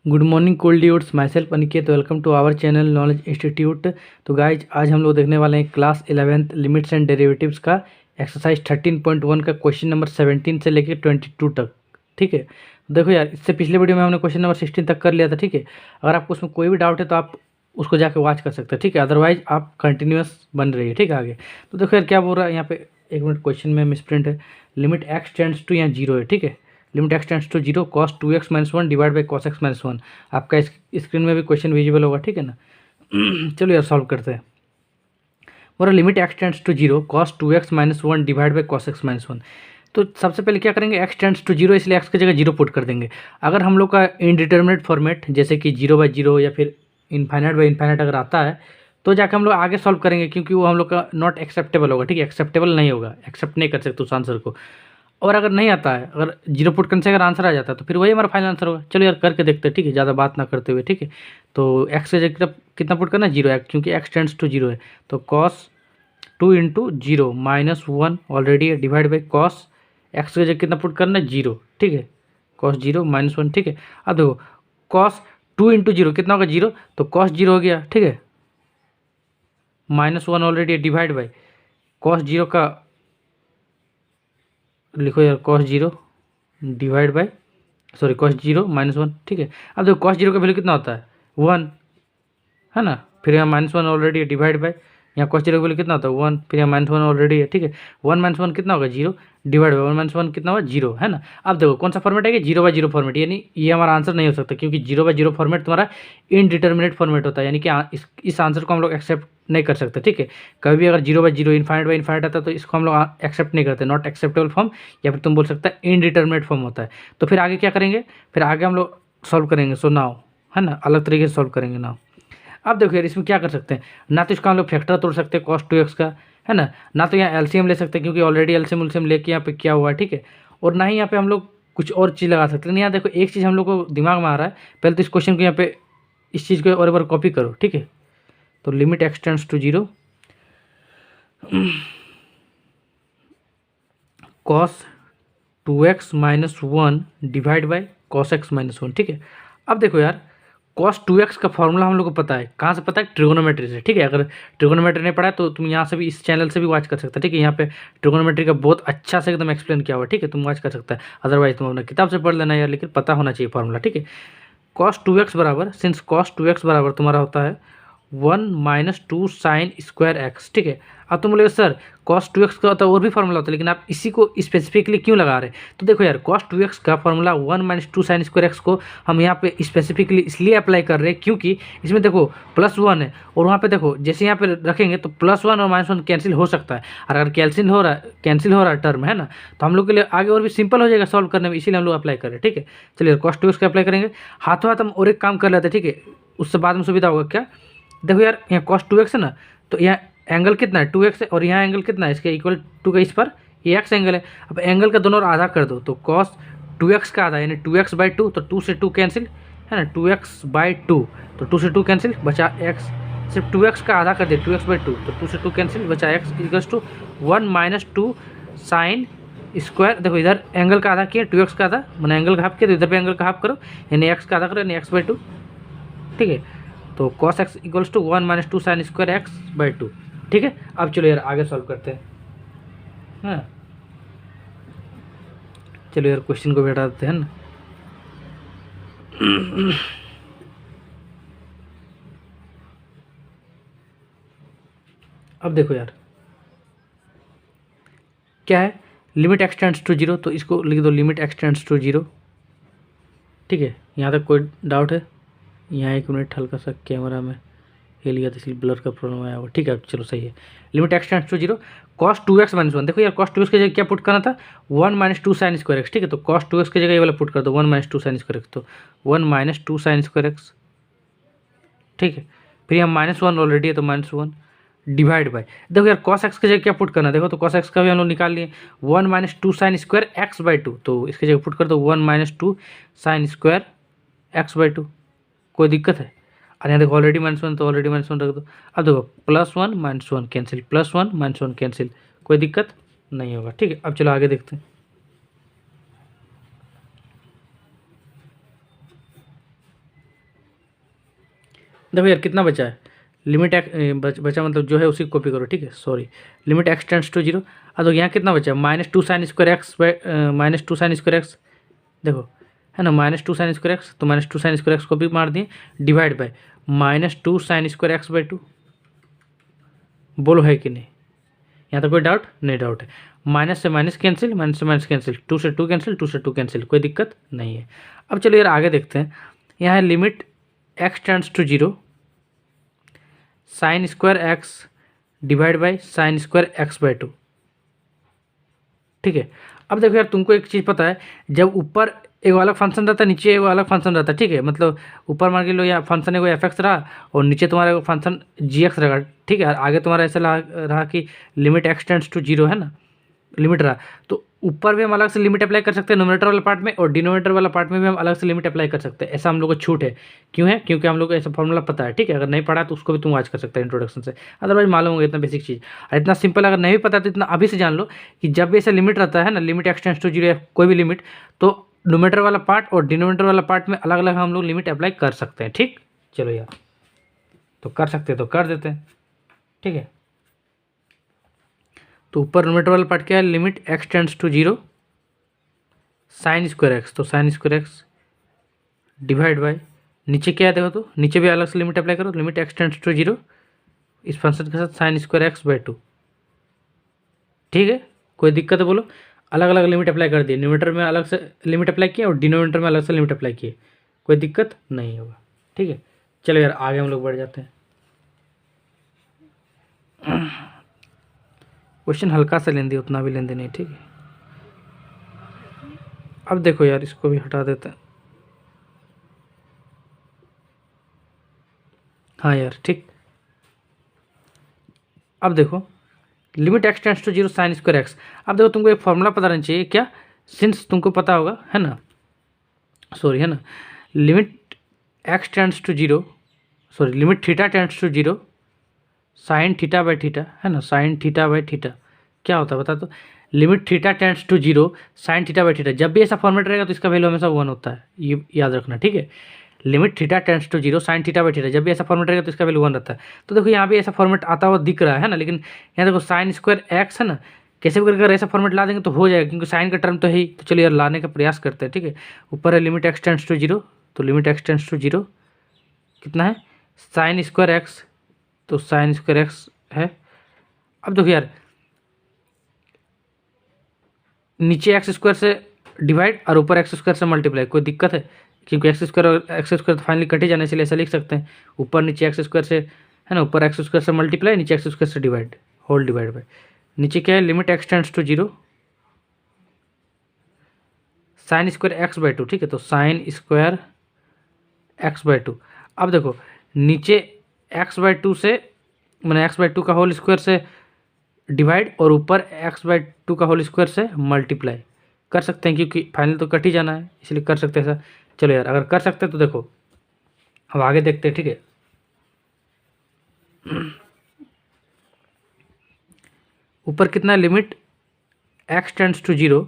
Good morning कोल्डियोट्स, myself Aniket. Welcome to our channel knowledge institute. तो guys आज हम लोग देखने वाले हैं class 11th limits and derivatives का एक्सरसाइज 13.1 का क्वेश्चन नंबर 17 से लेकर 22 तक। ठीक है, देखो यार, इससे पिछले वीडियो में हमने क्वेश्चन नंबर 16 तक कर लिया था। ठीक है, अगर आपको उसमें कोई भी डाउट है तो आप उसको जाके वॉच कर सकते हैं। ठीक है, अदरवाइज आप कंटिन्यूस बन रही है। ठीक है, आगे तो देखो यार क्या बोल रहा है यहाँ पे। एक मिनट, क्वेश्चन में मिसप्रिंट है। लिमिट एक्स टेंड्स टू यहाँ जीरो है। ठीक है, limit x tends to zero cos 2x - 1 divide by cos x - 1। आपका स्क्रीन में भी क्वेश्चन विजिबल होगा। ठीक है ना। चलो यार सॉल्व करते हैं। बोला limit x tends to zero cos 2x - 1 divide by cos x - 1। तो सबसे पहले क्या करेंगे, एक्स टेंड्स टू जीरो, इसलिए एक्स की जगह जीरो पुट कर देंगे। अगर हम लोग का इनडिटर्मिनेट फॉर्मेट जैसे कि 0/0 या फिर इन्फाइनाइट बाई इन्फाइनाइट अगर आता है तो जाकर हम लोग आगे सॉल्व करेंगे, क्योंकि वो हम लोग का नॉट एक्सेप्टेबल होगा। ठीक है, एक्सेप्टेबल नहीं होगा, एक्सेप्ट नहीं कर सकते उस आंसर को। और अगर नहीं आता है, अगर जीरो पुट करने से अगर आंसर आ जाता है तो फिर वही हमारा फाइनल आंसर होगा। चलो यार करके देखते हैं। ठीक है, ज़्यादा बात ना करते हुए। ठीक है, तो एक्स से जगह कितना पुट करना है, जीरो, क्योंकि एक्स टेंड्स टू जीरो है। तो कॉस 2 इंटू जीरो -1 ऑलरेडी है, डिवाइड बाई कॉस एक्स की जगह कितना पुट करना है, जीरो। ठीक है, कॉस जीरो -1। ठीक है, अब देखो कॉस 2 इंटू जीरो कितना होगा, जीरो, तो कॉस जीरो हो गया। ठीक है, -1 ऑलरेडी है, डिवाइड बाई कॉस जीरो का लिखो यार, cos zero divide by sorry cos zero -1। ठीक है, अब देखो कॉस जीरो का वैल्यू कितना होता है, 1 है ना। फिर यहाँ -1 ऑलरेडी है, डिवाइड बाई यहाँ कॉस जीरो का वैल्यू कितना होता है, 1। फिर यहाँ -1 ऑलरेडी है। ठीक है, 1 - 1 कितना होगा, जीरो, डिवाइड बाई 1 - 1 कितना होगा, जीरो, है ना। अब देखो कौन सा फॉर्मेट है कि 0/0 फॉर्मेट, यानी ये हमारा आंसर नहीं हो सकता, क्योंकि 0/0 फॉर्मेट तुम्हारा इनडिटर्मिनेट फॉर्मेट होता है, यानी कि इस आंसर को हम लोग एक्सेप्ट नहीं कर सकते। ठीक है, कभी भी अगर 0/0 इन्फाइनाइट बाई इन्फाइनाइट आता है तो इसको हम लोग एक्सेप्ट नहीं करते, नॉट एक्सेप्टेबल फॉर्म, या फिर तुम बोल सकते हैं इनडिटर्मिनेट फॉर्म होता है। तो फिर आगे क्या करेंगे, फिर आगे हम लोग सॉल्व करेंगे। सो नाउ, है ना, अलग तरीके से सॉल्व करेंगे नाउ। अब देखो यार, इसमें क्या कर सकते हैं, ना तो इसका हम लोग फैक्टर तोड़ सकते हैं cos 2x का, है ना, ना तो यहाँ एलसीएम ले सकते हैं, क्योंकि ऑलरेडी एलसीएम उलसीएम लेके यहाँ पे क्या हुआ है। ठीक है, और ना ही यहाँ पे हम लोग कुछ और चीज़ लगा सकते हैं। लेकिन यहाँ देखो एक चीज़ हम लोग को दिमाग में आ रहा है, पहले तो इस क्वेश्चन को यहाँ पे इस चीज़ को और एक बार कॉपी करो। ठीक है, तो limit x tends to zero cos 2x - 1 divide by cos x - 1। ठीक है, अब देखो यार, cos 2x का फॉर्मूला हम लोग को पता है, कहाँ से पता है, ट्रिगोनोमेट्री से। ठीक है, अगर ट्रिगोनोमेट्री नहीं पढ़ा है तो तुम यहाँ से भी, इस चैनल से भी वॉच कर सकते हैं। ठीक है, यहाँ पे ट्रिगोनोमेट्री का बहुत अच्छा से एकदम एक्सप्लेन किया हुआ है। ठीक है, तुम वॉच कर सकता है, अदरवाइज तुम अपना किताब से पढ़ लेना यार, लेकिन पता होना चाहिए फॉर्मूला। ठीक है, cos 2x बराबर, सिंस cos 2x बराबर तुम्हारा होता है 1 - 2 साइन स्क्वायर एक्स। ठीक है, अब तुम बोले सर cos 2x का होता है और भी फॉर्मूला होता है, लेकिन आप इसी को स्पेसिफिकली क्यों लगा रहे हैं। तो देखो यार, cos 2x का फॉर्मूला 1 - 2 साइन स्क्वायर एक्स को हम यहाँ पे स्पेसिफिकली इसलिए अप्लाई कर रहे हैं, क्योंकि इसमें देखो +1 है, और वहाँ पे देखो जैसे यहाँ पे रखेंगे तो +1 और -1 कैंसिल हो सकता है। और अगर कैंसिल हो रहा है टर्म, है ना, तो हम लोग के लिए आगे और भी सिंपल हो जाएगा सॉल्व करने में, इसीलिए हम लोग अप्लाई कर रहे हैं। ठीक है, चलिए cos 2x का अप्लाई करेंगे, हाथों हाथ हम और एक काम कर लेते हैं। ठीक है, उससे बाद में सुविधा होगा क्या, देखो यार यहाँ cos 2x है ना, तो यहाँ एंगल कितना है, 2x है, और यहाँ एंगल कितना है, इसके इक्वल टू का इस पर ये x एंगल है। अब एंगल का दोनों आधा कर दो, तो cos 2x का आधा यानी 2x/2, तो 2 से 2 कैंसिल, है ना, 2x/2, तो 2 से 2 कैंसिल, बचा x। सिर्फ 2x का आधा कर दे, 2x/2, तो 2 से 2 कैंसिल, बचा x equals to 1 - 2 sine square. देखो इधर एंगल का आधा किया, 2x का आधा, मैंने एंगल का हाफ किया, तो इधर पे एंगल का हाफ करो, यानी x का आधा करो, यानी x/2। ठीक है, तो cos x equals to 1 - 2 sine square x/2। ठीक है, अब चलो यार आगे सॉल्व करते हैं। हाँ, चलो यार क्वेश्चन को बैठा देते हैं ना। अब देखो यार क्या है, limit x tends to zero, तो इसको लिख दो limit x tends to zero. ठीक है, यहाँ तक कोई डाउट है, यहाँ एक मिनट, हल्का सा कैमरा में हिल गया था इसलिए ब्लर का प्रॉब्लम आया हुआ। ठीक है, चलो सही है। Limit x tends to zero cos 2x - 1। देखो यार cos 2x की जगह क्या पुट करना था, 1 - 2 साइन स्क्वायर एक्स। ठीक है, तो cos 2x की जगह ये वाला पुट कर दो, 1 - 2 साइन स्क्वायर एक्स, तो 1 - 2 साइन स्क्वायर एक्स। ठीक है, फिर यहाँ -1 ऑलरेडी है, तो -1 डिवाइड बाई, देखो यार cos x की जगह क्या पुट करना है, देखो तो cos x का भी हम लोग निकाल लिए, 1 - 2 साइन स्क्वायर x/2, तो इसकी जगह पुट कर दो 1 - 2 साइन स्क्वायर x/2। कोई दिक्कत है, और यहाँ देखो ऑलरेडी -1, तो ऑलरेडी -1 रख दो। अब देखो +1 - 1 कैंसिल, +1 - 1 कैंसिल, कोई दिक्कत नहीं होगा। ठीक है, अब चलो आगे देखते हैं। देखो यार कितना बचा है, लिमिट बचा मतलब जो है उसी को कॉपी करो, ठीक है, sorry, limit x tends to zero. अब तो यहाँ कितना बचा है, -2 sin² x, देखो है ना, -2 sin²x, तो -2 sin² x को भी मार दिए, डिवाइड बाय -2 sin²x/2। बोलो है कि नहीं, यहाँ तो कोई डाउट नहीं, डाउट है। माइनस से माइनस कैंसिल, माइनस से माइनस कैंसिल, 2 से 2 कैंसिल, 2 से 2 कैंसिल, कोई दिक्कत नहीं है। अब चलो यार आगे देखते हैं, यहाँ है limit x tends to zero sin²x divide by sin²x/2, ठीक है। अब देखो यार तुमको एक चीज़ पता है, जब ऊपर एक अलग फंक्शन रहता है, नीचे एक अलग फंक्शन रहता है, ठीक है, मतलब ऊपर मान के लो या फंक्शन एगो f(x) रहा और नीचे तुम्हारा फंक्शन g(x) रहेगा, ठीक है, और आगे तुम्हारा ऐसा रहा कि limit x tends to zero है ना, लिमिट रहा, तो ऊपर भी हम अलग से लिमिट अप्लाई कर सकते हैं नोमिनेटर वाला पार्ट में, और डिनोमिनेटर वाला पार्ट में भी हम अलग से लिमिट अप्लाई कर सकते हैं, ऐसा हम लोग को छूट है। क्यों है, क्योंकि हम लोग को ऐसा फॉर्मूला पता है, ठीक है, अगर नहीं पढ़ा तो उसको भी तुम आज कर सकते हैं इंट्रोडक्शन से, अदरवाइज मालूम होगा इतना बेसिक चीज़। और इतना सिंपल अगर नहीं पता तो इतना अभी से जान लो कि जब भी ऐसा लिमिट रहता है ना, limit x tends to zero या कोई भी लिमिट, तो नोमिनेटर वाला पार्ट और डिनोमिनेटर वाला पार्ट में अलग अलग हम लोग लिमिट अप्लाई कर सकते हैं, ठीक। चलो यार, तो कर सकते हैं तो कर देते हैं, ठीक है। तो ऊपर नोमिनेटर वाला पार्ट क्या है, limit x tends to zero sin²x, तो sin²x डिवाइड बाय, नीचे क्या है देखो, तो नीचे भी अलग से लिमिट अप्लाई करो, limit x tends to zero इस फंक्शन के साथ sin²x/2, ठीक है, कोई दिक्कत है बोलो। अलग अलग लिमिट अप्लाई कर दिए, न्यूमरेटर में अलग से लिमिट अप्लाई किया और डिनोमिनेटर में अलग से लिमिट अप्लाई किए, कोई दिक्कत नहीं होगा, ठीक है। चलो यार आगे हम लोग बढ़ जाते हैं। क्वेश्चन हल्का सा लेंदी, उतना भी लेंदी नहीं, ठीक है। अब देखो यार इसको भी हटा देते हैं, हाँ यार ठीक। अब देखो limit x tends to zero sin²x, अब देखो तुमको एक फॉर्मूला पता रहना चाहिए क्या, सिंस तुमको पता होगा है ना, सॉरी है ना, limit x tends to zero, sorry limit theta tends to zero sin θ/θ है ना, sin θ/θ क्या होता है बता, तो limit theta tends to zero sin θ/θ, जब भी ऐसा फॉर्मेट रहेगा तो इसका वैल्यू हमेशा 1 होता है, ये याद रखना, ठीक है। Limit theta tends to zero sin θ/θ, जब भी ऐसा फॉर्मेट रहेगा तो इसका वैल्यू 1 रहता है। तो देखो यहाँ भी ऐसा फॉर्मेट आता हुआ दिख रहा है ना, लेकिन यहाँ देखो sin²x है ना, कैसे भी करके ऐसा फॉर्मेट ला देंगे तो हो जाएगा, क्योंकि साइन का टर्म तो है ही। तो चलिए यार लाने का प्रयास करते हैं, ठीक है। ऊपर है limit x tends to zero, तो limit x tends to zero कितना है sin²x, तो sin²x है। अब देखो यार नीचे x² से डिवाइड और ऊपर x² से मल्टीप्लाई, कोई दिक्कत है, क्योंकि x² और x² तो फाइनली कट ही जाने, इसलिए ऐसा लिख सकते हैं, ऊपर नीचे x² से है ना, ऊपर x² से मल्टीप्लाई, नीचे x² से डिवाइड, होल डिवाइड बाय, नीचे क्या है limit x tends to zero sin²x/2, ठीक है, तो sin²x/2। अब देखो नीचे x/2 से मैंने x/2 का होल स्क्वायर से डिवाइड और ऊपर x/2 का होल स्क्वायर से मल्टीप्लाई कर सकते हैं, क्योंकि फाइनल तो कट ही जाना है, इसलिए कर सकते हैं ऐसा। चलो यार अगर कर सकते हैं तो देखो अब आगे देखते हैं, ठीक है। ऊपर कितना limit x tends to zero,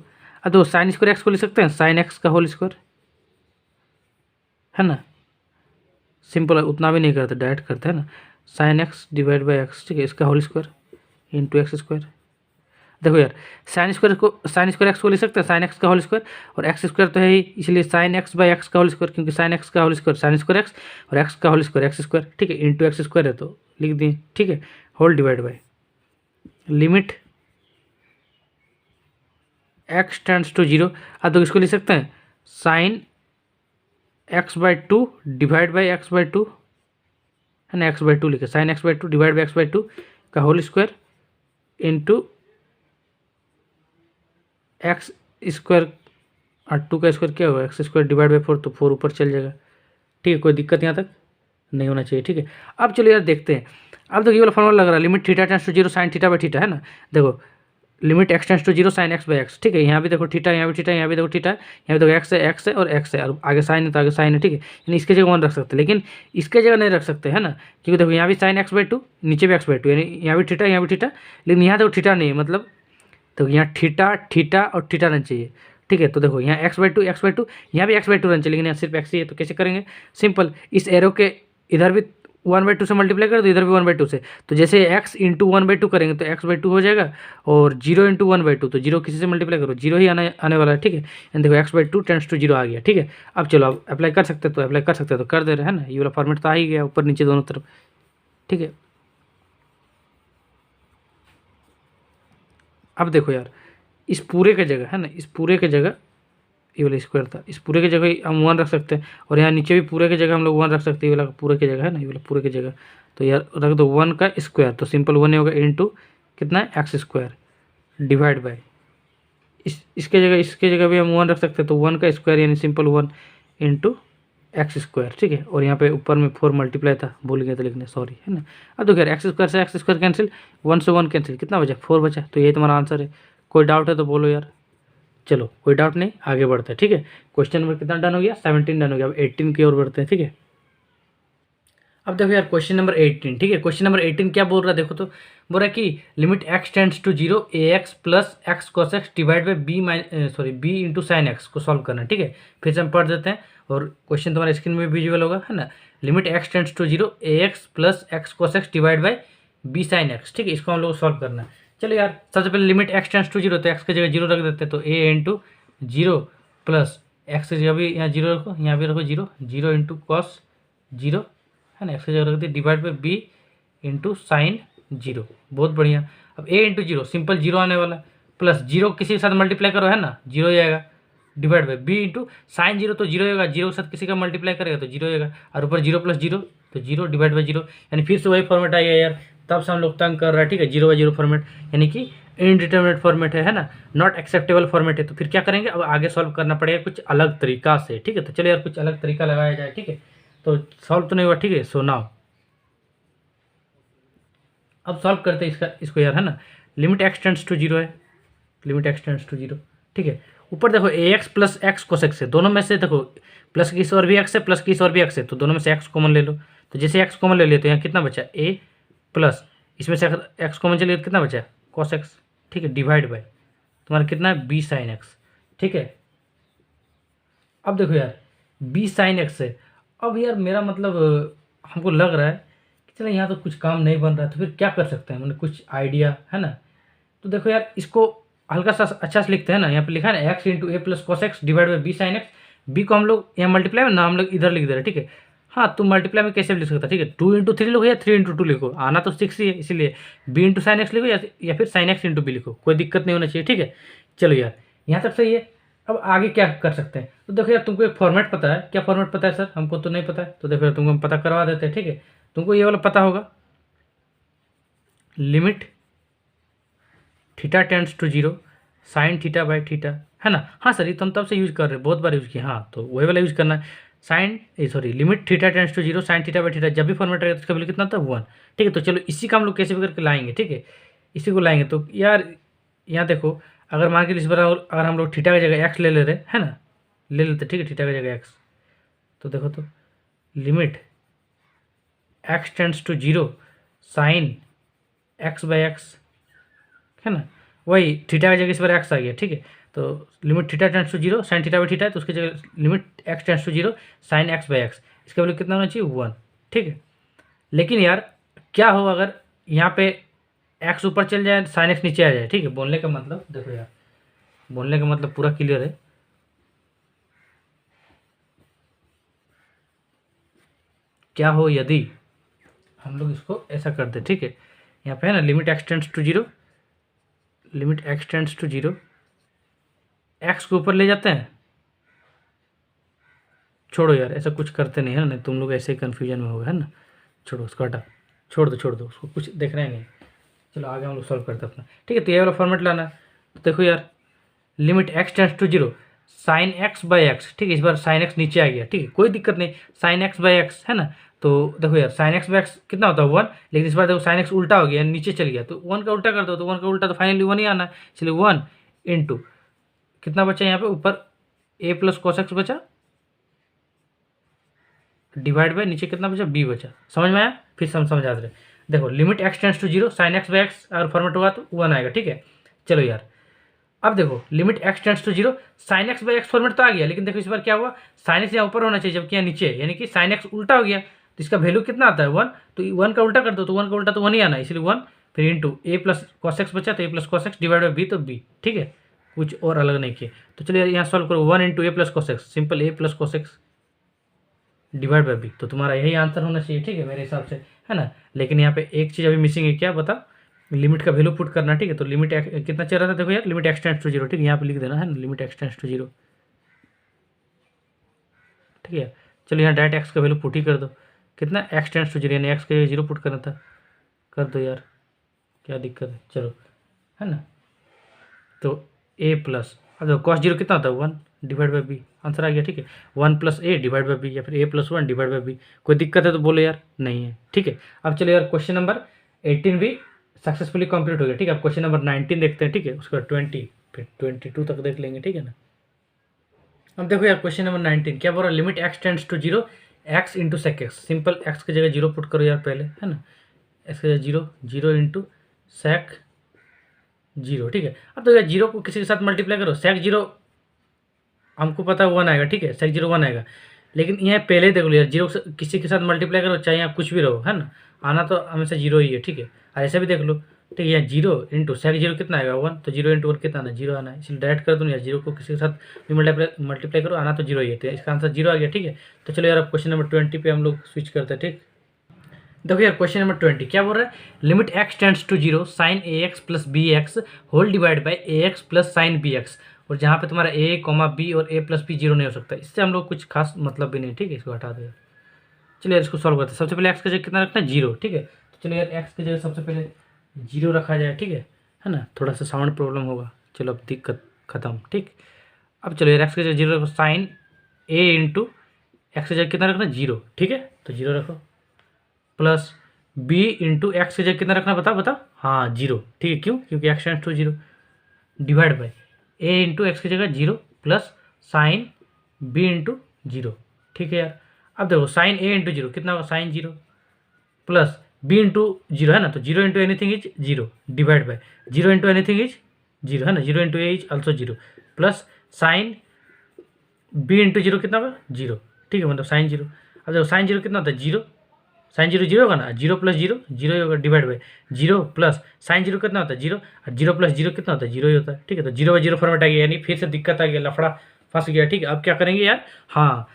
अब तो sin²x को लिख सकते हैं sin x का होल स्क्वायर है ना, सिंपल, उतना भी नहीं करते, डायरेक्ट करते हैं ना, sin x divide by x, ठीक है, इसका होल स्क्वायर इंटू x²। देखो यार sin²x को लिख सकते हैं sin x का होल स्क्वायर, और x² तो है ही, इसलिए sin x/x का होल स्क्वायर, क्योंकि sin x का होल स्क्वायर sin²x और x का होल स्क्वायर x², ठीक है, इंटू x² है तो लिख दिए, ठीक है, whole divide by limit x tends to zero. अब तो इसको लिख सकते हैं sin x/2 divide by x/2 है ना, x/2 लिखे, sin x/2 divide by x/2 का होल स्क्वायर इंटू x² और 2 का स्क्वायर क्या होगा x² डिवाइड बाई 4, तो 4 ऊपर चल जाएगा, ठीक है, कोई दिक्कत यहाँ तक नहीं होना चाहिए, ठीक है। अब चलिए यार देखते हैं, अब देखो ये वाला फॉर्मूला लग रहा है, limit theta tends to zero sin θ/θ है ना, देखो limit x tends to zero sin x/x, ठीक है, यहाँ भी देखो थीटा, यहाँ भी थीटा, यहाँ भी देखो थीटा, यहाँ भी देखो x है और x है, और आगे साइन है तो आगे साइन है, ठीक है, यानी इसके जगह 1 रख सकते हैं, लेकिन इसके जगह नहीं रख सकते है ना, क्योंकि देखो यहाँ भी sin x/2 नीचे भी x/2, यानी यहाँ भी थीटा, यहाँ भी थीटा, लेकिन यहाँ देखो थीटा नहीं है, मतलब तो यहाँ थीटा थीटा और थीटा रहना चाहिए, ठीक है। तो देखो यहाँ x/2 यहाँ भी x/2 रहना चाहिए, लेकिन यहाँ सिर्फ x ही है, तो कैसे करेंगे, सिंपल, इस एरो के इधर भी 1/2 से मल्टीप्लाई कर दो, इधर भी 1/2 से, तो जैसे x इंटू 1/2 करेंगे तो x/2 हो जाएगा, और 0 इंटू 1/2, तो 0 किसी से मल्टीप्लाई करो, 0 ही आने वाला है, ठीक है। एंड देखो x/2 टेंड्स टू 0 आ गया, ठीक है। अब चलो, अब अप्लाई कर सकते हैं तो अप्लाई कर सकते हैं, तो कर दे रहे हैं ना, ये वाला फॉर्मेट तो आ ही गया ऊपर नीचे दोनों तरफ, ठीक है। अब देखो यार, इस पूरे के जगह है ना, इस पूरे के जगह ये वाला स्क्वायर था, इस पूरे की जगह हम 1 रख सकते हैं, और यहाँ नीचे भी पूरे की जगह हम लोग 1 रख सकते हैं, ये वाला पूरे की जगह है ना, ये वाला पूरे की जगह, तो यार रख दो 1 का स्क्वायर, तो सिंपल 1 ही होगा इंटू कितना है एक्स स्क्वायर डिवाइड बाई इसके जगह भी हम 1 रख सकते हैं, तो 1 का स्क्वायर यानी सिंपल 1 इंटू एक्स स्क्वायर, ठीक है। और यहाँ पे ऊपर में 4 मल्टीप्लाई था, भूल गया था लिखने, सॉरी, है ना। अब देखो यार, एक्स स्क्वायर से एक्स स्क्वायर कैंसिल, 1 से 1 कैंसिल, कितना बचा 4 बचा, तो यही तुम्हारा आंसर है। कोई डाउट है तो बोलो यार। चलो कोई डाउट नहीं, आगे बढ़ते हैं, ठीक है। क्वेश्चन नंबर कितना डन हो गया, 17 डन हो गया। अब 18 की ओर बढ़ते हैं, ठीक है। अब देखो यार, क्वेश्चन नंबर 18, ठीक है। क्वेश्चन नंबर 18 क्या बोल रहा है, देखो तो बोल रहा है कि limit x tends to 0 ax plus x cos x divide by b into sine x को सॉल्व करना है, ठीक है। फिर से हम पढ़ देते हैं, और क्वेश्चन तुम्हारे स्क्रीन में विजुअल होगा, है ना। Limit x tends to 0 ax plus x cos x divide by b sine x, ठीक है। इसको हम लोग सॉल्व करना है। चलो यार, सबसे पहले लिमिट x टेंड्स टू 0, तो x की जगह 0 रख देते हैं, तो a इंटू 0 प्लस एक्स की जगह भी यहाँ 0 रखो, यहाँ भी रखो 0, 0 इंटू कॉस 0, है ना, एक्स की जगह रख दी, divide by B into sine 0। बहुत बढ़िया। अब a इंटू 0 सिंपल 0 आने वाला, प्लस 0 किसी के साथ मल्टीप्लाई करो, है ना, 0 ही आएगा, divide by B into sine 0, तो 0 होगा, 0 के साथ किसी का मल्टीप्लाई करेगा तो 0 होगा, और ऊपर 0 प्लस 0 तो 0 डिवाइड बाई 0, यानी फिर से वही फॉर्मेट आ गया यार। तब से हम लोग तंग कर रहा है, ठीक है, 0/0 फॉर्मेट, यानी कि इनडिटर्मिनेट फॉर्मेट है ना, नॉट एक्सेप्टेबल फॉर्मेट है। तो फिर क्या करेंगे, अब आगे सॉल्व करना पड़ेगा कुछ अलग तरीका से, ठीक है। तो चलिए यार, कुछ अलग तरीका लगाया जाए, ठीक है। तो सॉल्व तो नहीं हुआ, ठीक है। सो नाउ अब सॉल्व करते हैं इसको यार, है ना। लिमिट x टेंड्स टू 0 है, लिमिट x टेंड्स टू 0, ठीक है। ऊपर देखो ax plus x cos x है, दोनों में से देखो प्लस की इस और भी x है, प्लस की इस और भी x है, तो दोनों में से x कॉमन ले लो। तो जैसे x कॉमन ले लिया तो यहाँ कितना बचा a प्लस इसमें से x कॉमन चलिए तो कितना बचा cos x, ठीक है, डिवाइड बाई तुम्हारा कितना है b साइन x, ठीक है। अब देखो यार, b साइन x है। अब यार मेरा मतलब हमको लग रहा है कि चलो यहाँ तो कुछ काम नहीं बन रहा है, तो फिर क्या कर सकते हैं, मतलब कुछ आइडिया है ना। तो देखो यार, इसको हल्का सा अच्छा से लिखते हैं ना, यहाँ पे लिखा है ना x into A plus cos x divide by B sine x, B को हम लोग यहाँ मल्टीप्लाई में ना हम लोग इधर लिख दे रहे हैं, ठीक है। हाँ, तुम मल्टीप्लाई में कैसे भी लिख सकता है, ठीक है। 2 इंटू 3 लिखो या 3 इंटू 2 लिखो, आना तो 6 ही है, इसीलिए बी इंटू साइन एक्स लिखो या फिर साइन एक्स इंटू बी लिखो, कोई दिक्कत नहीं होना चाहिए, ठीक है। चलो यार, यहाँ तक सही है। अब आगे क्या कर सकते हैं, तो देखो यार, तुमको एक फॉर्मेट पता है, क्या फॉर्मेट पता है सर, हमको तो नहीं पता है, तो देखो यार तुमको हम पता करवा देते हैं, ठीक है। तुमको ये वाला पता होगा, limit theta tends to 0 sine theta by theta, है ना। हाँ सर, ये तो हम तब से यूज कर रहे हैं, बहुत बार यूज किया, हाँ तो वही वाला यूज करना है। Limit theta tends to 0 sine theta by theta, जब भी फॉर्मेट रहेगा तो इसका वैल्यू कितना था 1, ठीक है। तो चलो इसी का हम लोग कैसे भी करके लाएंगे, ठीक है, इसी को लाएंगे। तो यार यहाँ देखो, अगर मान के इस बार अगर हम लोग थीटा की जगह एक्स ले ले रहे है ना, ले लेते, ठीक है, थीटा की जगह एक्स, तो देखो तो limit x tends to 0 sine x by x, है ना, वही थीटा की जगह इस बार एक्स आ गया, ठीक है। तो limit theta tends to 0 sine theta by theta है, तो उसकी जगह limit x tends to 0 sine x by x, इसका वैल्यू कितना होना चाहिए 1, ठीक है। लेकिन यार क्या हो अगर यहाँ पे एक्स ऊपर चल जाए, साइन एक्स नीचे आ जाए, ठीक है। बोलने का मतलब देखो यार, बोलने का मतलब पूरा क्लियर है। क्या हो यदि हम लोग इसको ऐसा कर दे, ठीक है, यहाँ पे है ना limit x tends to 0, limit x tends to 0, x को ऊपर ले जाते हैं, छोड़ो यार, ऐसा कुछ करते नहीं है ना, तुम लोग ऐसे ही कन्फ्यूजन में हो गए, है ना। छोड़ो उसको, हटा, छोड़ दो उसको, कुछ देखना ही नहीं। चलो आगे हम लोग सॉल्व करते हैं अपना, ठीक है। तो ये वाला फॉर्मेट लाना है, तो देखो यार, limit x tends to 0 sine x by x, ठीक है, इस बार साइन एक्स नीचे आ गया, ठीक है, कोई दिक्कत नहीं, साइन एक्स बाई एक्स, है ना। तो देखो यार, साइन एक्स बाई एक्स कितना होता है 1, लेकिन इस बार देखो साइन एक्स उल्टा हो गया, नीचे चल गया, तो 1 का उल्टा कर दो, तो 1 का उल्टा तो फाइनली 1 ही आना है, इसलिए 1 इंटू कितना बचा यहाँ पे ऊपर ए प्लस कॉस एक्स बचा, डिवाइड बाई नीचे कितना बचा बी बचा, समझ में आया। फिर समझा दे रहे, देखो limit x tends to 0 sine x by x अगर फॉर्मेट हुआ तो 1 आएगा, ठीक है। चलो यार, अब देखो limit x tends to 0 sine x by x format तो आ गया, लेकिन देखो इस बार क्या हुआ, साइन एक्स यहाँ ऊपर होना चाहिए जबकि यहाँ नीचे, यानी कि साइन एक्स उल्टा हो गया, तो इसका वैल्यू कितना आता है 1, तो 1 का उल्टा कर दो, तो 1 का उल्टा तो 1 ही आना है, इसलिए 1 फिर इंटू ए प्लस कॉस एक्स बचा, तो a plus cos x divide by B, तो बी, ठीक है, कुछ और अलग नहीं किए। तो चलिए यहाँ सॉल्व करो, 1 into A plus cos x, simple A plus cos x divide by B, तो तुम्हारा यही आंसर होना चाहिए, ठीक है, मेरे हिसाब से, है ना। लेकिन यहाँ पे एक चीज़ अभी मिसिंग है, क्या बता, लिमिट का वैल्यू पुट करना, ठीक है। तो लिमिट कितना चल रहा था, देखो यार, लिमिट एक्स टेंड्स टू 0, ठीक है, यहाँ पे लिख देना है ना, लिमिट एक्स टेंड्स टू 0, ठीक है। चलो यहाँ डायरेक्ट एक्स का वैल्यू पुट ही कर दो, कितना, एक्स टेंड्स टू 0, यानी एक्स का 0 पुट करना था, कर दो यार, क्या दिक्कत है, चलो, है ना। तो ए प्लस, अब कॉस 0 कितना होता है 1 डिवाइड बाई बी, आंसर आ गया, ठीक है, 1 plus A divide by B, या फिर A plus 1 divide by B. कोई दिक्कत है तो बोलो यार, नहीं है, ठीक है। अब चलो यार, क्वेश्चन नंबर 18 भी सक्सेसफुली कंप्लीट हो गया, ठीक है। अब क्वेश्चन नंबर 19 देखते हैं, ठीक है, उसके बाद 20, फिर 22 तक देख लेंगे, ठीक है ना। अब देखो यार, क्वेश्चन नंबर 19 क्या बोल रहा है, limit x tends to 0 x into sec x, simple x की जगह 0 पुट करो यार पहले, है ना, एक्स की जगह 0, 0 इंटू सेक 0, ठीक है। अब तो यार 0 को किसी के साथ मल्टीप्लाई करो, सेक 0 हमको पता है 1 आएगा, ठीक है, सेक 0 1 आएगा, लेकिन यहाँ पहले देख लो यार, 0 किसी के साथ मल्टीप्लाई करो, चाहे यहाँ कुछ भी रहो, है ना, आना तो हमेशा 0 ही है, ठीक है। और ऐसे भी देख लो, ठीक है, यहाँ 0 इंटू सेक 0 कितना आएगा 1, तो 0 इंटू 1 कितना आना, 0 आना है, इसलिए डायरेक्ट कर दो यार, 0 को किसी के साथ भी मल्टीप्लाई करो, आना तो 0 ही है, तो इसका आंसर 0 आ गया, ठीक है। तो चलो यार, अब क्वेश्चन नंबर 20 पे हम लोग स्विच करते हैं, ठीक। देखो यार, क्वेश्चन नंबर 20 क्या बोल रहा है, limit x tends to 0 sine A x plus B x whole divide by A x plus sine B x, और जहाँ पे तुम्हारा ए कॉमा बी और ए प्लस बी 0 नहीं हो सकता, इससे हम लोग कुछ खास मतलब भी नहीं, ठीक है, इसको हटा दो। चलिए इसको सॉल्व करते हैं। सबसे पहले एक्स की जगह कितना रखना है 0, ठीक है। तो चलिए यार, एक्स की जगह सबसे पहले 0 रखा जाए, ठीक है ना, थोड़ा सा साउंड प्रॉब्लम होगा, चलो अब दिक्कत खत्म, ठीक। अब चलो यार, एक्स की जगह 0 रखो, साइन ए इंटू एक्स की जगह कितना रखना 0, ठीक है, तो 0 रखो, प्लस बी इंटू एक्स की जगह कितना रखना, बताओ बताओ, हाँ 0, ठीक है, क्यों, क्योंकि x tends to 0, divide by A into x की जगह 0 प्लस साइन बी इंटू 0, ठीक है यार। अब देखो, साइन ए इंटू 0 कितना होगा, साइन 0 प्लस बी इंटू 0, है ना, तो 0 into anything is 0 divide by 0 into anything is 0, है ना, 0 into A is also 0 plus sine B into 0 कितना होगा 0, ठीक है, मतलब साइन 0। अब देखो, साइन 0 कितना होता है 0, साइन 0 0 होगा ना, 0 प्लस 0 0 ही होगा, डिवाइड बाई 0 प्लस साइन 0 कितना होता है 0, और 0 प्लस 0 कितना होता है 0 ही होता है, ठीक है। तो 0 बाई 0 फॉर्मेट आ गया, यानी फिर से दिक्कत आ गया, लफड़ा फंस गया, ठीक है। अब क्या करेंगे यार, हाँ,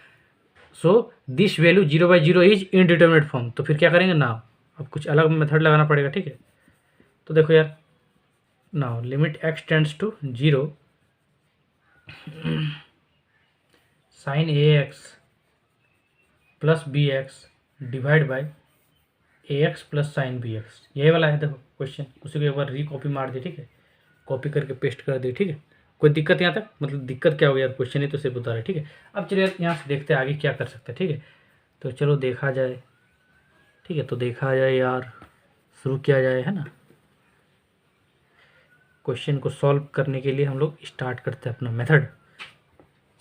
so this value 0 by 0 is indeterminate form, तो फिर क्या करेंगे ना, अब कुछ अलग मेथड लगाना पड़ेगा, ठीक है। तो देखो यार, now limit x tends to 0 sine A x plus B x divide by A x plus sine B x, यही वाला है देखो क्वेश्चन, उसी को एक बार री कॉपी मार दे, ठीक है, कॉपी करके पेस्ट कर दे, ठीक है। कोई दिक्कत यहाँ तक, मतलब दिक्कत क्या हो गया यार, क्वेश्चन ही तो सिर्फ बता रहे, ठीक है। अब चलिए यार, यहाँ से देखते हैं आगे क्या कर सकते हैं, ठीक है। तो चलो देखा जाए, ठीक है, तो देखा जाए यार, शुरू किया जाए, है ना। क्वेश्चन को सॉल्व करने के लिए हम लोग स्टार्ट करते हैं अपना मेथड।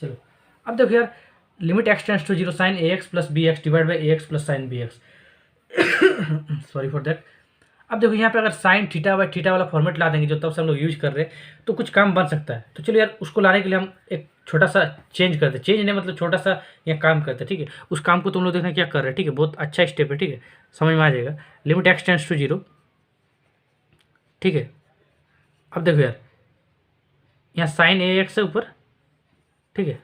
चलो, अब देखो यार, limit x tends to 0 sine A x plus B x divide by A x plus sine B x, sorry for that. अब देखो यहाँ पे अगर साइन थीटा बाई थीटा वाला फॉर्मेट ला देंगे, जो तब से हम लोग यूज कर रहे हैं, तो कुछ काम बन सकता है। तो चलो यार, उसको लाने के लिए हम एक छोटा सा चेंज करते हैं, चेंज नहीं मतलब छोटा सा यहाँ काम करते हैं, ठीक है। उस काम को तुम लोग देखना क्या कर रहे हैं, ठीक है, बहुत अच्छा स्टेप है, ठीक है, समझ में आ जाएगा। लिमिट एक्स टेंड्स टू 0, ठीक है। अब देखो यार, यहाँ साइन ए एक्स है ऊपर, ठीक है,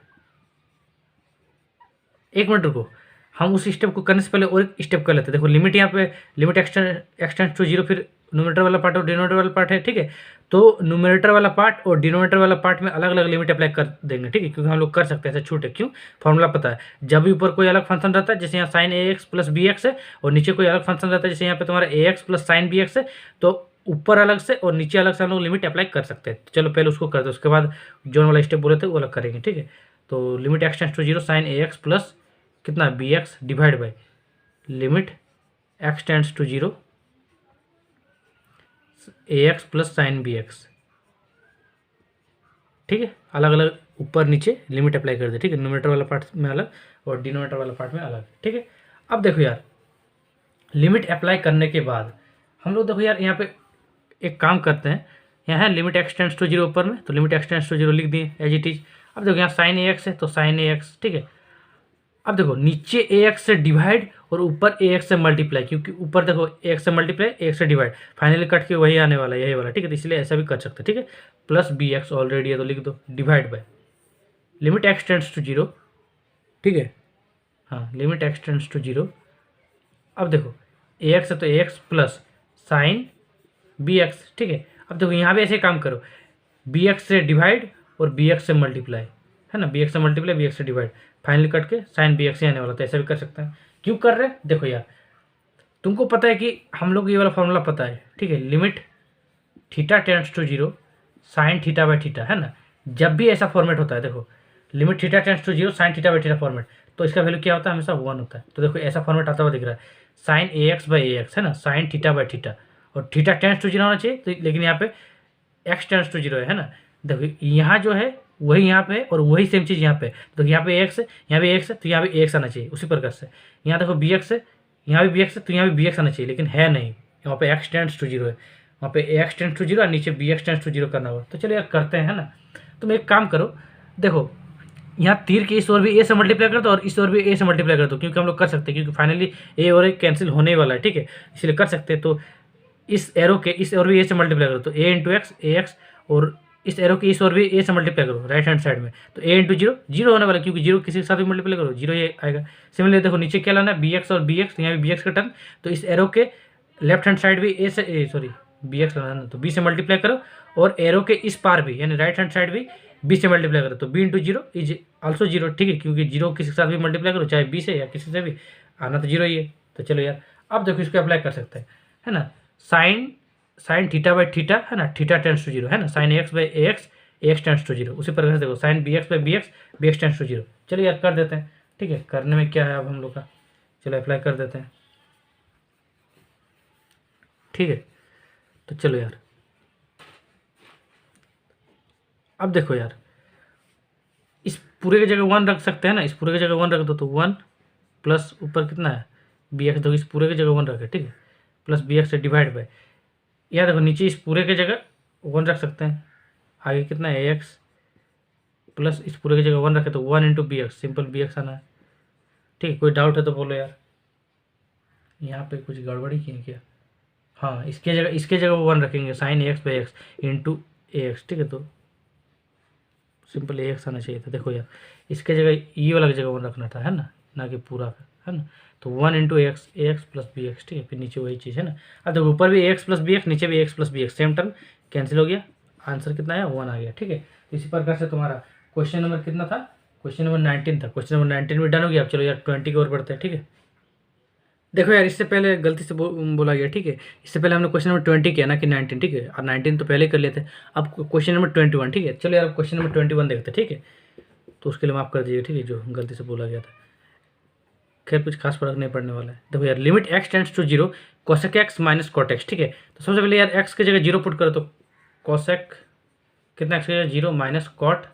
एक मिनट रुको, हम उस स्टेप को करने से पहले और एक स्टेप कर लेते हैं। देखो, लिमिट यहाँ पे लिमिट एक्सटेंड्स टू 0, फिर न्यूमरेटर वाला पार्ट और डिनोमिनेटर वाला पार्ट है, ठीक है। तो न्यूमरेटर वाला पार्ट और डिनोमिनेटर वाला पार्ट में अलग अलग लिमिट अप्लाई कर देंगे, ठीक है, क्योंकि हम लोग कर सकते हैं, ऐसा छूट है, क्यों, फॉर्मूला पता है। जब भी ऊपर कोई अलग फंक्शन रहता है, जैसे यहाँ साइन ए एक्स प्लस बी एक्स है, और नीचे कोई अलग फंक्शन रहता है, जैसे यहाँ पे तुम्हारा a x plus sine B x है, तो ऊपर अलग से और नीचे अलग से हम लोग लिमिट अप्लाई कर सकते हैं। चलो पहले उसको करते हैं, उसके बाद जो वाला स्टेप बोले थे वो अलग करेंगे, ठीक है। तो limit x tends to 0 sine A x plus कितना b x divide by limit x tends to 0 a x plus sine B x, ठीक है, अलग अलग ऊपर नीचे लिमिट अप्लाई कर दे, ठीक है, न्यूमरेटर वाला पार्ट में अलग और डिनोमिनेटर वाला पार्ट में अलग, ठीक है। अब देखो यार, लिमिट अप्लाई करने के बाद हम लोग देखो यार, यहाँ पे एक काम करते हैं, यहाँ है लिमिट एक्स टेंड्स टू 0 ऊपर में, तो लिमिट एक्स टेंड्स टू 0 लिख दिए एज इट इज। अब देखो यहाँ साइन ए एक्स है, तो साइन ए एक्स, ठीक है। अब देखो नीचे ए एक्स से डिवाइड और ऊपर ए एक्स से मल्टीप्लाई, क्योंकि ऊपर देखो ए एक्स से मल्टीप्लाई ए एक्स से डिवाइड, फाइनली कट के वही आने वाला है, यही वाला, ठीक है। तो इसलिए ऐसा भी कर सकते हैं, ठीक है। प्लस बी एक्स ऑलरेडी है तो लिख दो, divide by limit x tends to zero, ठीक है। हाँ, limit x tends to zero. अब देखो ए एक्स है तो a x plus sine B x, ठीक है। अब देखो यहाँ भी ऐसे काम करो, बी एक्स से डिवाइड और बी एक्स से मल्टीप्लाई, है ना, बी एक्स से मल्टीप्लाई बी एक्स से डिवाइड, फाइनली कट के साइन बी एक्स ही आने वाला, तो ऐसा भी कर सकते हैं। क्यों कर रहे हैं, देखो यार तुमको पता है कि हम लोग ये वाला फॉर्मूला पता है, ठीक है। Limit theta tends to zero sine theta by theta, है ना। जब भी ऐसा फॉर्मेट होता है, देखो limit theta tends to zero sine theta by theta format, तो इसका वैल्यू क्या होता है, हमेशा 1 होता है। तो देखो ऐसा फॉर्मेट आता हुआ दिख रहा है, sine A x by A x, है ना, साइन थीटा बाई थीटा, और थीटा टेंड्स टू जीरो होना चाहिए, तो लेकिन यहाँ पे एक्स टेंड्स टू जीरो है ना। देखो यहाँ जो है वही यहाँ पे है और वही सेम चीज़ यहाँ पे, तो यहाँ पे एक्स है, यहाँ पे एक्स है, तो यहाँ पे एक्स आना चाहिए। उसी प्रकार से यहाँ देखो बी एक्स है, यहाँ भी बी एक्स है, तो यहाँ भी बी एक्स आना चाहिए, लेकिन है नहीं, यहाँ पे एक्स टेंड्स टू जीरो है, वहाँ पे एक्स टेंड्स टू जीरो और नीचे B x tends to zero करना होगा। तो चलो यार करते हैं, है ना। तुम एक काम करो, देखो यहाँ तीर के इस ओर भी ए से मल्टीप्लाई कर दो और इस ओर भी ए से मल्टीप्लाई कर दो, क्योंकि हम लोग कर सकते हैं, क्योंकि फाइनली ए और ए कैंसिल होने वाला है, ठीक है, इसलिए कर सकते हैं। तो इस एरो के इस और भी ए से मल्टीप्लाई करो, तो ए इंटू एक्स ए एक्स, और इस एरो के इस और भी ए से मल्टीप्लाई करो राइट हैंड साइड में, तो ए इंटू जीरो, जीरो होने वाला, क्योंकि जीरो किसी के साथ भी मल्टीप्लाई करो जीरो ये आएगा। सिमिलरली देखो नीचे क्या लाना है, बी एक्स और बी एक्स, यहाँ भी बी एक्स का टर्म, तो इस एरो के लेफ्ट हैंड साइड भी ए से सॉरी बी एक्स लाना, तो बी से मल्टीप्लाई करो, और एरो के इस पार भी यानी राइट हैंड साइड भी बी से मल्टीप्लाई करो, तो B into zero is also zero, ठीक है, क्योंकि जीरो किसी के साथ भी मल्टीप्लाई करो, चाहे बी से या किसी से भी, आना तो जीरो ही है। तो चलो यार अब देखो इसको अप्लाई कर सकते हैं, है ना। साइन थीटा बाई थीटा, है ना, थीटा टेंड्स टू जीरो, है ना, sine x by A x tends to zero. उसी प्रकार से देखो sine B x by B x tends to zero. चलिए यार कर देते हैं, ठीक है, करने में क्या है अब हम लोग का, चलो अप्लाई कर देते हैं, ठीक है। तो चलो यार अब देखो यार इस पूरे की जगह 1 रख सकते हैं ना, इस पूरे की जगह 1 रख दो, तो 1 प्लस ऊपर कितना है बी एक्स, देखो इस पूरे की जगह 1 रखे, ठीक है, प्लस बी एक्स से डिवाइड बाई, या देखो नीचे इस पूरे की जगह 1 रख सकते हैं, आगे कितना है ए एक्स, प्लस इस पूरे की जगह 1 रखे तो 1 into B x, simple B x आना है, ठीक है। कोई डाउट है तो बोलो यार, यहाँ पे कुछ गड़बड़ी की है क्या। हाँ, इसके जगह 1 रखेंगे, sine A x by x into A x, ठीक है, तो सिंपल ए एक्स आना चाहिए था। देखो यार इसके जगह ये वाला जगह 1 रखना था, है ना कि पूरा का, है ना। तो 1 into A x plus B x, ठीक है, फिर नीचे वही चीज़ है ना। अब देखो ऊपर भी a x plus B x, नीचे भी a x plus B x, same term cancel हो गया, आंसर कितना है 1 आ गया, ठीक है। इसी प्रकार से तुम्हारा क्वेश्चन नंबर कितना था, क्वेश्चन नंबर 19 था, क्वेश्चन नंबर 19 भी डन हो गया। अब चलो यार 20 की ओर बढ़ते हैं, ठीक है। देखो यार इससे पहले गलती से बोला गया, ठीक है, इससे पहले हमने क्वेश्चन नंबर 20 किया ना कि 19, ठीक है, और 19 तो पहले कर लेते हैं। अब क्वेश्चन नंबर 21, ठीक है। चलो यार क्वेश्चन नंबर 21 देखते हैं, ठीक है, तो उसके लिए माफ़ कर दीजिए, ठीक है, जो गलती से बोला गया था। खैर कुछ खास फर्क नहीं पड़ने वाला है। देखो यार limit x tends to zero cosec x minus cot x, ठीक है। तो सबसे पहले यार एक्स की जगह जीरो पुट करो, तो कोसेक कितना एक्स की जगह जीरो माइनस कॉट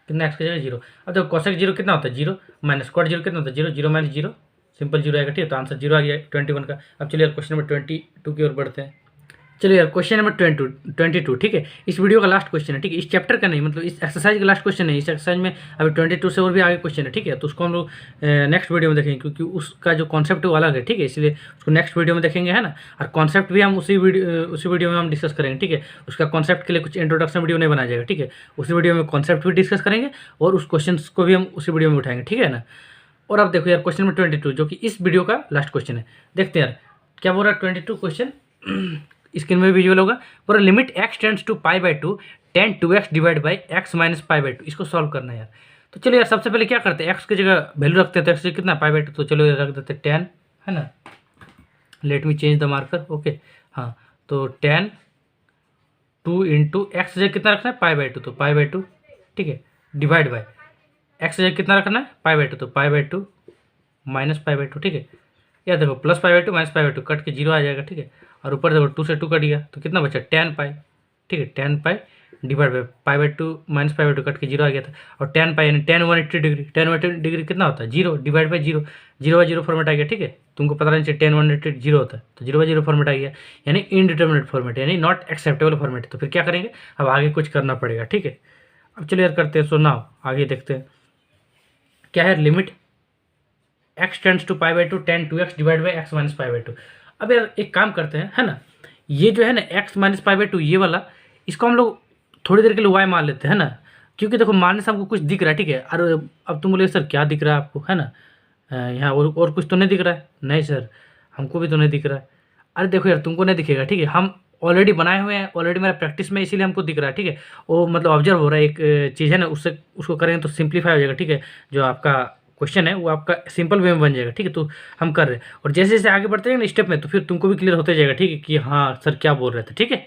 कितना एक्स की जगह जीरो। अब देखो कोसेक जीरो कितना होता है जीरो, माइनस कॉट जीरो कितना होता है zero, zero minus zero simple zero आएगा, ठीक है। तो आंसर जीरो आ गया 21 का। अब चलिए यार क्वेश्चन नंबर 22 की ओर बढ़ते हैं। चलिए यार क्वेश्चन नंबर 22, ठीक है, इस वीडियो का लास्ट क्वेश्चन है, ठीक है, इस चैप्टर का नहीं, मतलब इस एक्सरसाइज का लास्ट क्वेश्चन है। इस एक्सरसाइज में अभी 22 से और भी आगे क्वेश्चन है, ठीक है, तो उसको हम लोग नेक्स्ट वीडियो में देखेंगे, क्योंकि उसका जो कॉन्सेप्ट है वो अलग है, ठीक है, इसलिए उसको नेक्स्ट वीडियो में देखेंगे, है ना। और कॉन्सेप्ट भी हम उसी वीडियो में हम डिस्कस करेंगे, ठीक है। उसका कॉन्सेप्ट के लिए कुछ इंट्रोडक्शन वीडियो नहीं बनाया जाएगा, ठीक है, उसी वीडियो में कॉन्सेप्ट भी डिस्कस करेंगे और उस क्वेश्चन को भी हम उसी वीडियो में उठाएंगे, ठीक है ना। और अब देखो यार क्वेश्चन नंबर 22 जो कि इस वीडियो का लास्ट क्वेश्चन है, देखते हैं यार क्या बोल रहा है 22 क्वेश्चन। स्क्रीन में विजुअल होगा पूरा। Limit x tends to pi by two tan 2x divide by x minus pi by two, इसको सॉल्व करना है यार। तो चलो यार सबसे पहले क्या करते हैं, एक्स की जगह वैल्यू रखते हैं, तो एक्स कितना पाई बाई टू, तो चलो यार रख देते हैं 10, है ना। Let me change the marker, okay, हाँ, तो 10 2 इंटू एक्स जगह कितना रखना है पाई बाई टू, तो पाई बाई टू, ठीक है, डिवाइड बाई एक्स जगह कितना रखना है पाई बाई टू, तो पाई by to minus pi by two, ठीक है। यार देखो plus pi by to minus pi by to cut के जीरो आ जाएगा, ठीक है। और ऊपर देखो 2 से 2 कट गया, तो कितना बचा 10 पाई, ठीक है, 10 pi divide by pi by to minus pi by to cut के जीरो आ गया था। और 10 पाई यानी 10 180 डिग्री, 10 180 डिग्री कितना होता है zero, divide by zero, zero by zero format आ गया, ठीक है। तुमको पता नहीं चाहिए 10 180 जीरो होता है, तो जीरो बाई जीरो फॉर्मेट आ गया, यानी इनडिटर्मिनेट फॉर्मेट, यानी नॉट एक्सेप्टेबल फॉर्मेट। तो फिर क्या करेंगे, अब आगे कुछ करना पड़ेगा, ठीक है। अब चलो यार करते हैं, सो नाउ आगे देखते हैं क्या है। Limit x tends to pi by two tan two x divide by x minus pi by two. अब यार एक काम करते हैं, है ना, ये जो है ना x minus pi by two ये वाला, इसको हम लोग थोड़ी देर के लिए वाई मान लेते हैं ना, क्योंकि देखो मानने से हमको कुछ दिख रहा है, ठीक है। और अब तुम बोले सर क्या दिख रहा है आपको, है ना, यहाँ और कुछ तो नहीं दिख रहा है। नहीं सर, हमको भी तो नहीं दिख रहा है। अरे देखो यार, तुमको नहीं दिखेगा, ठीक है, हम ऑलरेडी बनाए हुए हैं, ऑलरेडी मेरा प्रैक्टिस में, इसीलिए हमको दिख रहा है, ठीक है। वो मतलब ऑब्जर्व हो रहा है, एक चीज़ है ना, उससे उसको करेंगे तो सिंप्लीफाई हो जाएगा, ठीक है। जो आपका क्वेश्चन है वो आपका सिंपल वे में बन जाएगा, ठीक है। तो हम कर रहे हैं, और जैसे जैसे आगे बढ़ते हैं ना स्टेप में, तो फिर तुमको भी क्लियर होते जाएगा, ठीक है, कि हाँ सर क्या बोल रहे थे, ठीक है।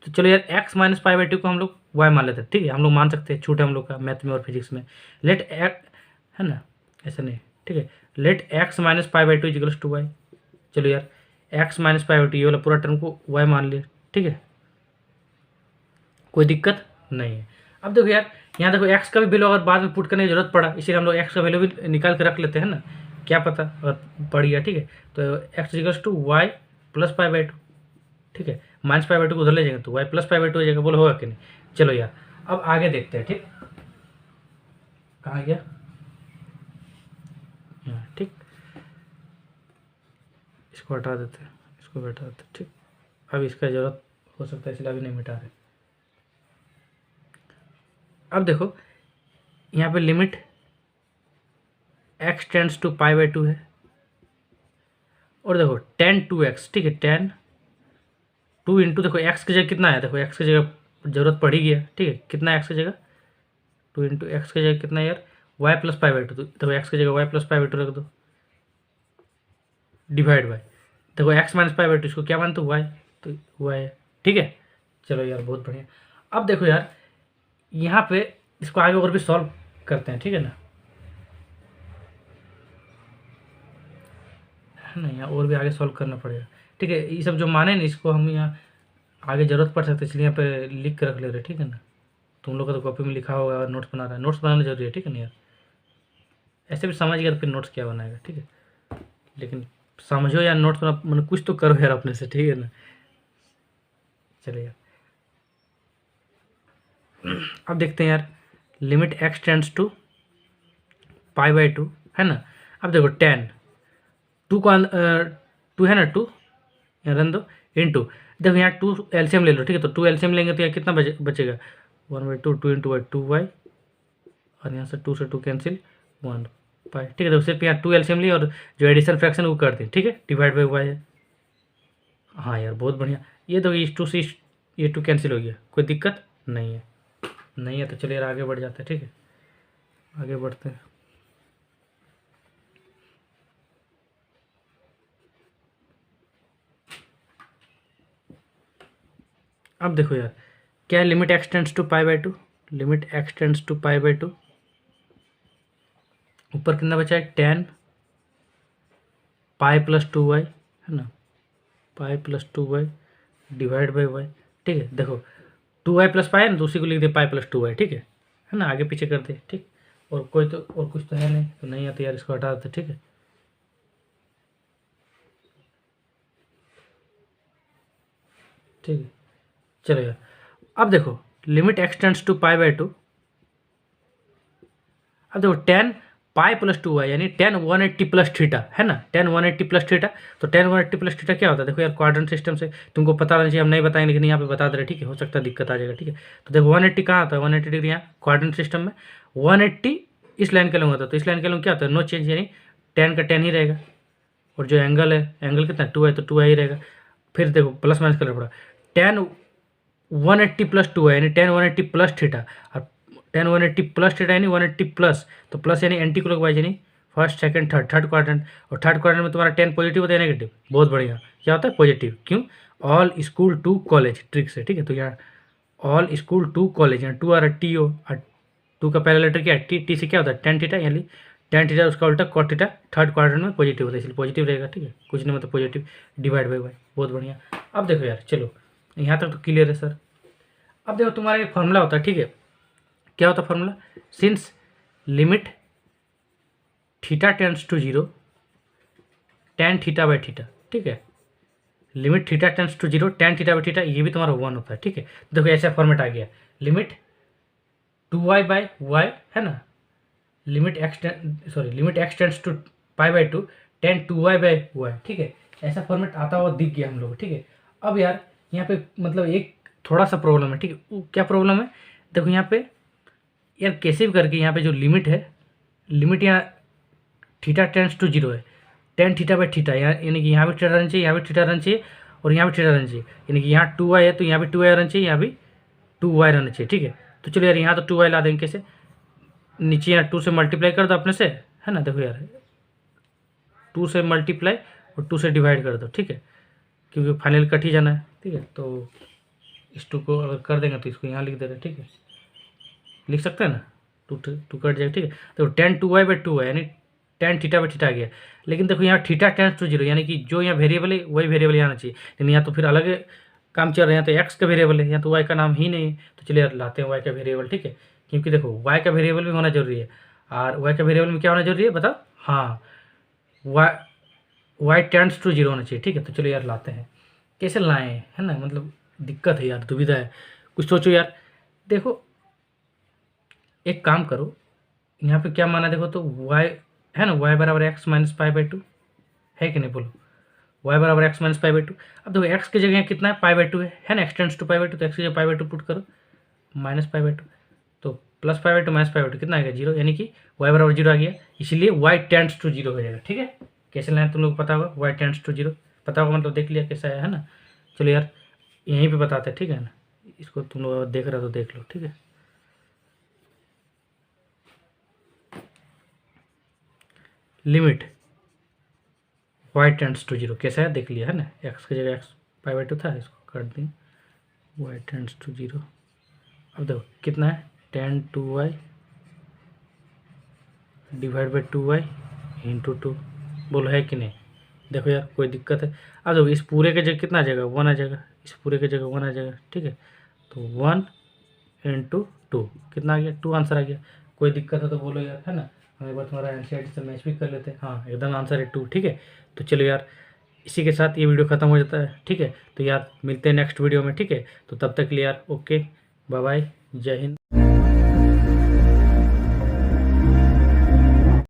तो चलो यार, x minus pi by to को हम लोग वाई मान लेते हैं, ठीक है। हम लोग मान सकते हैं, छूट है हम लोग का मैथ में और फिजिक्स में। लेट एक्स, है ना, ऐसा नहीं, ठीक है। Let x minus pi by two equals to y. चलो यार, x minus pi by two ये वाला पूरा टर्म को वाई मान लिया, ठीक है, कोई दिक्कत नहीं है। अब देखो यार, यहाँ देखो एक्स का भी वैल्यू अगर बाद में पुट करने की जरूरत पड़ा, इसीलिए हम लोग एक्स का वैल्यू भी निकाल के रख लेते हैं ना, क्या पता अगर पड़ गया, ठीक है। तो x equals to y plus pi by two, ठीक है। माइनस पाई बाई टू को उधर ले जाएंगे तो y plus pi by two हो जाएगा। बोलो होगा कि नहीं। चलो यार, अब आगे देखते हैं, ठीक, कहाँ गया, ठीक, इसको हटा देते हैं, इसको भी हटा देते हैं, ठीक। अब इसका ज़रूरत हो सकता है, इसलिए अभी नहीं मिटा रहे। अब देखो यहाँ पे limit x tends to pi by two है, और देखो टेन टू एक्स, ठीक है, टेन टू इंटू, देखो एक्स की जगह कितना है, देखो एक्स की जगह जरूरत पड़ ही गया, ठीक है। कितना है एक्स की जगह, टू इंटू एक्स की जगह कितना है यार, y plus pi by two. तो देखो एक्स की जगह y plus pi by two रख दो, डिवाइड बाई, देखो x minus pi by two, इसको क्या मानते हो, वाई, तो वाई है, ठीक है। चलो यार, बहुत बढ़िया। अब देखो यार, यहाँ पे इसको आगे और भी सॉल्व करते हैं, ठीक है ना, है ना, यहाँ और भी आगे सॉल्व करना पड़ेगा, ठीक है। ये सब जो माने ना, इसको हम यहाँ आगे जरूरत पड़ सकती है, इसलिए यहाँ पे लिख के रख ले रहे, ठीक है ना। तुम लोग का तो कॉपी में लिखा होगा और नोट्स बना रहा है, नोट्स बनाना जरूरी है, ठीक है ना यार। ऐसे भी समझ गया तो फिर नोट्स क्या बनाएगा, ठीक है। लेकिन समझो यार, नोट्स बना मतलब कुछ तो करो यार अपने से, ठीक है ना। चलिए यार, अब देखते हैं यार, limit x tends to pi by two, है ना। अब देखो टेन, टू का टू है ना, टू यहाँ रन दो, इन टू, देखो यहाँ टू एलसीएम ले लो, ठीक है। तो टू एलसीएम लेंगे तो यहाँ कितना बचेगा, one by two, two into y two y, और यहाँ से टू कैंसिल, वन पाई, ठीक है। तो सिर्फ यहाँ टू एलसीएम लिए और जो एडिशन फ्रैक्शन वो कर दें, ठीक है, डिवाइड बाई वाई है। हाँ यार, बहुत बढ़िया। ये तो इस टू से ये टू कैंसिल हो गया, कोई दिक्कत नहीं है, नहीं है। तो चलिए यार, आगे बढ़ जाते हैं, ठीक है, आगे बढ़ते हैं। अब देखो यार, क्या है, limit x tends to pi by two, limit x tends to pi by two, ऊपर कितना बचा है, tan pi plus two y, है ना, pi plus two y divide by y, ठीक है। देखो टू वाई प्लस पाई है ना, तो उसी को लिख दे पाई प्लस टू वाई, ठीक है ना, आगे पीछे कर दे, ठीक। और कोई तो और कुछ तो है नहीं, तो नहीं है तो यार इसको हटा देते, ठीक है। ठीक है, चलो यार, अब देखो limit x tends to pi by two, अब देखो tan pi plus two y, यानी टेन 180 प्लस थीटा, है ना, टेन 180 प्लस थीटा। तो टेन 180 प्लस थीटा क्या होता है, देखो यार, क्वाड्रेंट सिस्टम से तुमको पता रहना चाहिए, हम नहीं बताएंगे, लेकिन यहाँ पे बता दे रहे, ठीक है, हो सकता है दिक्कत आ जाएगा, ठीक है। तो देखो 180 कहाँ आता है, 180 डिग्री यहाँ क्वाड्रेंट सिस्टम में, 180 इस लाइन का लूँगा होता है, तो इस लाइन का लूँ क्या होता है, नो चेंज, यानी टेन का टेन ही रहेगा, और जो एंगल है, एंगल कितना टू है, तो टू ही रहेगा। फिर देखो प्लस माइनस करना पड़ा, टेन 180 प्लस टू है, यानी टेन 180 प्लस थीटा, और टेन 180 प्लस थीटा यानी 180 प्लस, तो प्लस यानी एंटी क्लॉकवाइज, यानी first second third, third quadrant, और थर्ड क्वाड्रेंट में तुम्हारा टेन पॉजिटिव होता है नेगेटिव, बहुत बढ़िया, क्या होता है, पॉजिटिव। क्यों, all school to college trick से, ठीक है। तो यहाँ ऑल स्कूल टू कॉलेज, यहाँ टू आ रहा टी ओ, और टू का पहला लेटर क्या है, टी, टी से क्या होता है, टेन थीटा, यानी टेन थीटा उसका उल्टा कॉट थीटा, थर्ड क्वाड्रेंट में पॉजिटिव होता है, इसलिए पॉजिटिव रहेगा, ठीक है, कुछ नहीं मतलब पॉजिटिव, डिवाइड बाई वाई, बहुत बढ़िया। अब देखो यार, चलो यहाँ तक तो क्लियर है सर। अब देखो तुम्हारा एक फॉर्मूला होता है, ठीक है, क्या होता है formula, since limit theta tends to zero tan theta by theta, ठीक है, limit theta tends to zero tan theta by theta, ये भी तुम्हारा वन होता है, ठीक है। देखो ऐसा फॉर्मेट आ गया, limit two y by y, है ना, limit x tends to π/2 tan 2y/y, ठीक है। ऐसा फॉर्मेट आता हुआ दिख गया हम लोग, ठीक है। अब यार यहाँ पे मतलब एक थोड़ा सा प्रॉब्लम है, ठीक है। क्या प्रॉब्लम है, देखो यहाँ पे यार कैसे भी करके यहाँ पे जो लिमिट है, लिमिट यहाँ थीटा टेंड्स टू 0 है, tan θ/θ, यानी कि यहाँ भी थीटा रहना चाहिए, यहाँ भी थीटा रहना चाहिए, और यहाँ भी थीटा रहना चाहिए, यानी कि यहाँ 2y है तो यहाँ भी 2y रहना चाहिए, यहाँ भी 2y रहना चाहिए, ठीक है। तो चलो यार यहाँ तो 2y ला देंगे कैसे, नीचे यहाँ 2 से मल्टीप्लाई कर दो अपने से, है ना। देखो यार 2 से मल्टीप्लाई और 2 से डिवाइड कर दो, ठीक है, क्योंकि फाइनल कट ही जाना है, ठीक है। तो इस 2 को अगर कर देंगे तो इसको यहाँ लिख दे रहे हैं, ठीक है, लिख सकते हैं ना, 2 कट जाएगा, ठीक है। तो tan 2y/2 है, यानी tan θ/θ आ गया। लेकिन देखो यहाँ थीटा टेंड्स टू 0, यानी कि जो यहाँ वेरिएबल है वही वेरिएबल यहाँ आना चाहिए, लेकिन यहाँ तो फिर अलग काम चल रहा है, यहाँ तो एक्स का वेरिएबल है, यहाँ तो वाई का नाम ही नहीं है। तो चलिए यार लाते हैं वाई का वेरिएबल, ठीक है, क्योंकि देखो वाई का वेरिएबल भी होना जरूरी है, और वाई का वेरिएबल में क्या होना जरूरी है बताओ, हाँ, वाई टेंड्स टू 0 होना चाहिए, ठीक है। तो चलो यार लाते हैं, कैसे लाएँ, है ना, मतलब दिक्कत है यार, दुविधा है, कुछ सोचो यार। देखो एक काम करो, यहाँ पे क्या माना, देखो तो y है ना, y बराबर एक्स माइनस π/2 है कि नहीं, बोलो, y बराबर एक्स माइनस π/2। अब देखो x की जगह कितना है, π/2 है ना, x टेंड्स टू π/2, तो x की जगह π/2 पुट करो, माइनस π/2, तो प्लस π/2 माइनस π/2 कितना आएगा, 0, यानी कि y बराबर 0 आ गया, इसलिए y टेंड्स टू 0 हो जाएगा, ठीक है। कैसे लाए तुम लोग पता होगा, y टेंड्स टू 0 पता होगा, मतलब देख लिया कैसा है ना। चलो यार यहीं पे बताते हैं, ठीक है ना, इसको तुम लोग देख रहे हो तो देख लो, ठीक है। लिमिट y टेंड्स टू 0 कैसा है देख लिया है ना, x की जगह x π/2 था, इसको कर दें y टेंड्स टू 0। अब देखो कितना है, tan 2y divide by 2y into 2, बोलो है कि नहीं। देखो यार कोई दिक्कत है, अब देखो इस पूरे के जगह कितना आ जाएगा, 1 आ जाएगा, इस पूरे के जगह 1 आ जाएगा, ठीक है। तो 1 इंटू 2 कितना आ गया, 2 आंसर आ गया। कोई दिक्कत है तो बोलो यार, है ना, हम एक बार तुम्हारा एनसीईआरटी से मैच भी कर लेते हैं। हाँ एकदम आंसर है 2, ठीक है। तो चलो यार इसी के साथ ये वीडियो ख़त्म हो जाता है, ठीक है। तो यार मिलते हैं नेक्स्ट वीडियो में, ठीक है। तो तब तक के लिए यार ओके, बाय बाय, जय हिंद।